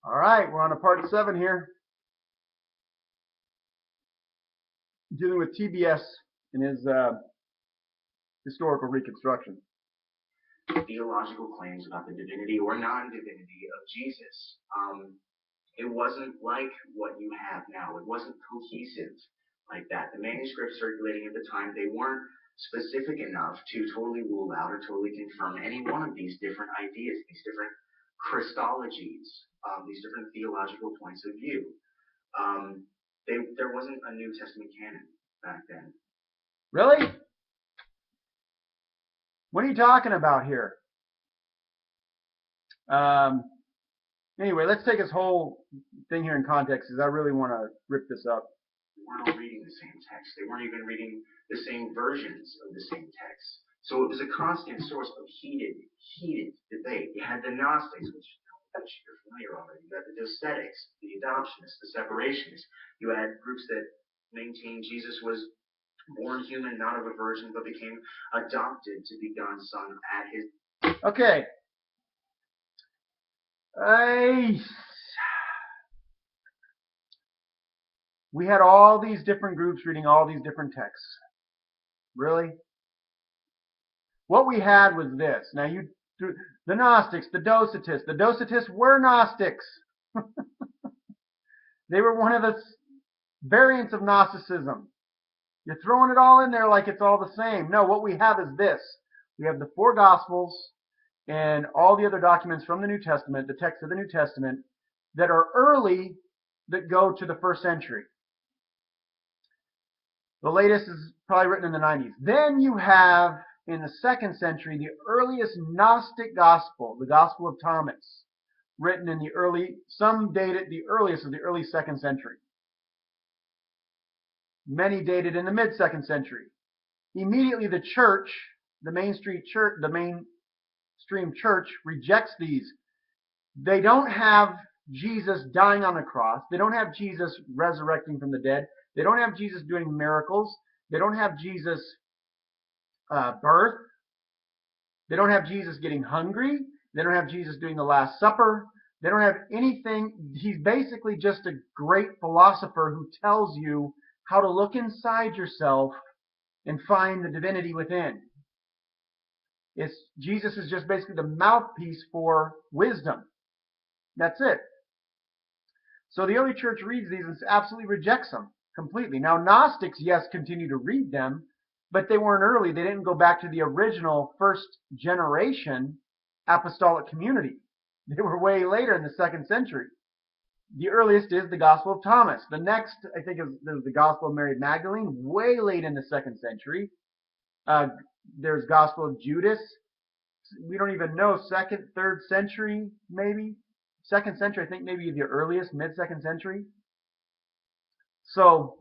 All right, we're on to part 7 here, dealing with TBS and his historical reconstruction. Theological claims about the divinity or non-divinity of Jesus. It wasn't like what you have now. It wasn't cohesive like that. The manuscripts circulating at the time, they weren't specific enough to totally rule out or totally confirm any one of these different ideas, these different Christologies, these different theological points of view. There wasn't a New Testament canon back then. Really? What are you talking about here? Anyway, let's take this whole thing here in context, because I really want to rip this up. They weren't all reading the same text. They weren't even reading the same versions of the same text. So it was a constant source of heated debate. You had the Gnostics, which you're familiar already. You had the Docetic, the Adoptionists, the Separationists. You had groups that maintained Jesus was born human, not of a virgin, but became adopted to be God's son at his... Okay. We had all these different groups reading all these different texts. Really? What we had was this. Now, the Gnostics, the Docetists were Gnostics. They were one of the variants of Gnosticism. You're throwing it all in there like it's all the same. No, what we have is this. We have the 4 Gospels and all the other documents from the New Testament, the text of the New Testament, that are early, that go to the 1st century. The latest is probably written in the 90s. Then you have, in the 2nd century, the earliest Gnostic Gospel, the Gospel of Thomas, written in the early, some date it the earliest of the early 2nd century. Many dated in the mid-2nd century. Immediately the church, the mainstream church, rejects these. They don't have Jesus dying on the cross. They don't have Jesus resurrecting from the dead. They don't have Jesus doing miracles. They don't have Jesus' birth. They don't have Jesus getting hungry. They don't have Jesus doing the Last Supper. They don't have anything. He's basically just a great philosopher who tells you how to look inside yourself and find the divinity within. Jesus is just basically the mouthpiece for wisdom. That's it. So the early church reads these and absolutely rejects them completely. Now, Gnostics, yes, continue to read them, but they weren't early. They didn't go back to the original 1st generation apostolic community. They were way later in the 2nd century. The earliest is the Gospel of Thomas. The next, I think, is the Gospel of Mary Magdalene, way late in the 2nd century. There's Gospel of Judas. We don't even know, 2nd, 3rd century, maybe. 2nd century, I think maybe the earliest, mid-2nd century. So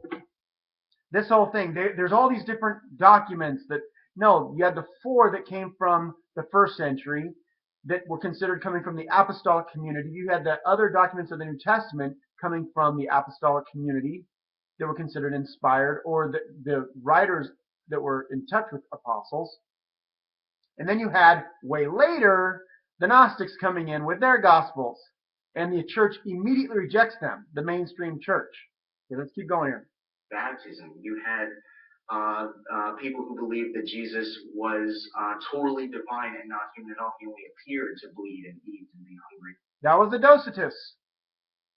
this whole thing, there's all these different documents that, no, you had the 4 that came from the 1st century that were considered coming from the apostolic community. You had the other documents of the New Testament coming from the apostolic community that were considered inspired, or the writers that were in touch with apostles. And then you had, way later, the Gnostics coming in with their Gospels. And the church immediately rejects them, the mainstream church. Okay, let's keep going here. Baptism. You had people who believed that Jesus was totally divine and not human at all. He only appeared to bleed and eat and be hungry. That was the Docetists.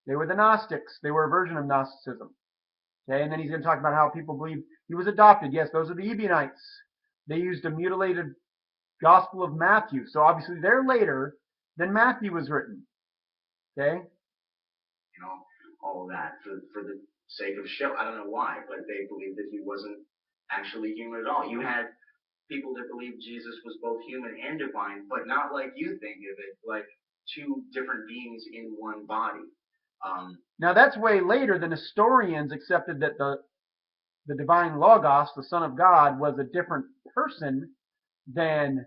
They were the Gnostics. They were a version of Gnosticism. Okay, and then he's going to talk about how people believe he was adopted. Yes, those are the Ebionites. They used a mutilated Gospel of Matthew. So obviously they're later than Matthew was written. Okay? You know, all of that for the sake of show. I don't know why, but they believed that he wasn't actually human at all. You had people that believed Jesus was both human and divine, but not like you think of it, like 2 different beings in one body. Now that's way later. The Nestorians accepted that the divine Logos, the Son of God, was a different person than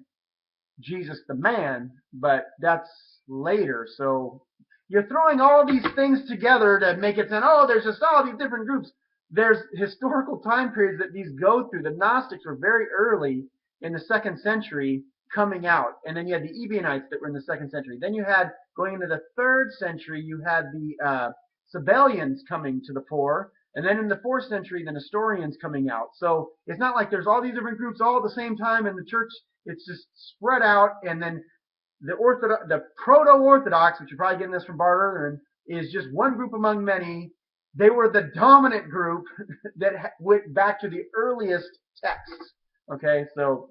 Jesus the man, but that's later. So you're throwing all these things together to make it sound, oh, there's just all these different groups. There's historical time periods that these go through. The Gnostics were very early in the 2nd century coming out. And then you had the Ebionites that were in the 2nd century. Then you had, going into the 3rd century, you had the Sabellians coming to the fore. And then in the 4th century, the Nestorians coming out. So it's not like there's all these different groups all at the same time in the church. It's just spread out. And then the proto-Orthodox, which you're probably getting this from Bart Ehrman, is just one group among many. They were the dominant group that went back to the earliest texts. Okay, so.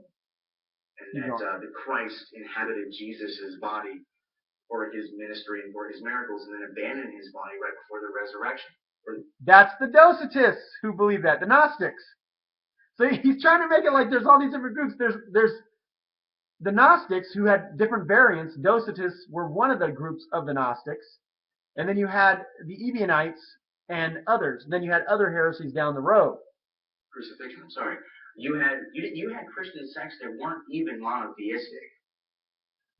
And that Christ inhabited Jesus' body for his ministry and for his miracles, and then abandoned his body right before the resurrection. That's the Docetists who believe that, the Gnostics. So he's trying to make it like there's all these different groups. There's the Gnostics who had different variants. Docetists were one of the groups of the Gnostics. And then you had the Ebionites and others. And then you had other heresies down the road. Crucifixion, I'm sorry. You had Christian sects that weren't even monotheistic.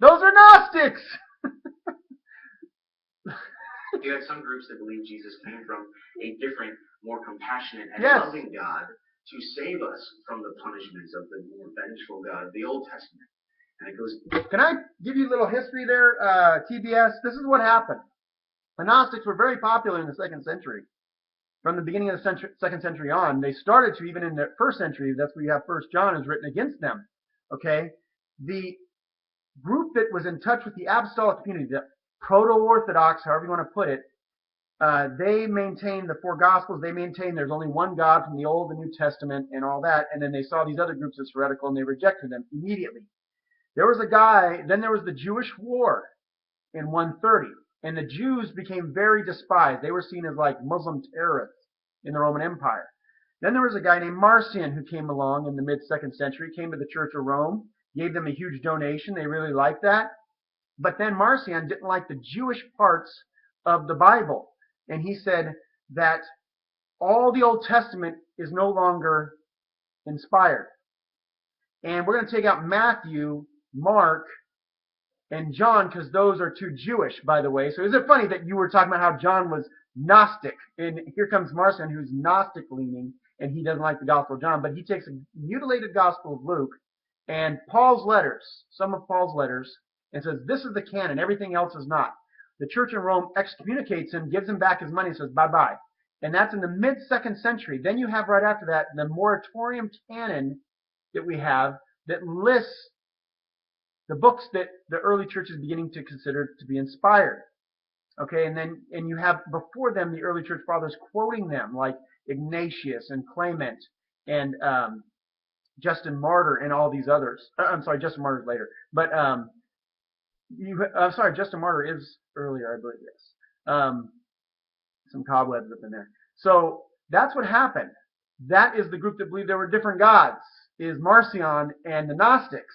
Those are Gnostics! You had some groups that believed Jesus came from a different, more compassionate and yes. loving God to save us from the punishments of the more vengeful God of the Old Testament. And it goes. Can I give you a little history there, TBS? This is what happened. The Gnostics were very popular in the 2nd century. From the beginning of the 2nd century on, they started to, even in the 1st century, that's where you have 1 John is written against them. Okay? The group that was in touch with the apostolic community, the proto-Orthodox, however you want to put it, they maintained the 4 Gospels. They maintained there's only one God from the Old and New Testament and all that. And then they saw these other groups as heretical and they rejected them immediately. There was a guy, then there was the Jewish War in 130. And the Jews became very despised. They were seen as like Muslim terrorists in the Roman Empire. Then there was a guy named Marcion who came along in the mid-2nd century, came to the Church of Rome, gave them a huge donation. They really liked that. But then Marcion didn't like the Jewish parts of the Bible. And he said that all the Old Testament is no longer inspired. And we're going to take out Matthew, Mark, and John, because those are too Jewish, by the way. So is it funny that you were talking about how John was Gnostic? And here comes Marcion, who's Gnostic leaning, and he doesn't like the Gospel of John. But he takes a mutilated Gospel of Luke and Paul's letters, some of Paul's letters, and says, this is the canon. Everything else is not. The church in Rome excommunicates him, gives him back his money, and says, bye-bye. And that's in the mid-2nd century. Then you have right after that the moratorium canon that we have that lists the books that the early church is beginning to consider to be inspired. Okay, and you have before them the early church fathers quoting them, like Ignatius and Clement and Justin Martyr and all these others. I'm sorry, Justin Martyr's later. But sorry, Justin Martyr is earlier, I believe, yes. Some cobwebs up in there. So that's what happened. That is the group that believed there were different gods, is Marcion and the Gnostics.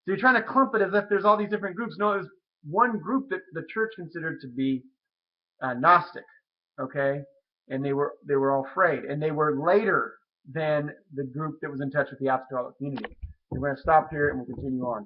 So you're trying to clump it as if there's all these different groups. No, it was one group that the church considered to be Gnostic, okay? And they were all frayed. And they were later than the group that was in touch with the apostolic community. We're going to stop here and we'll continue on.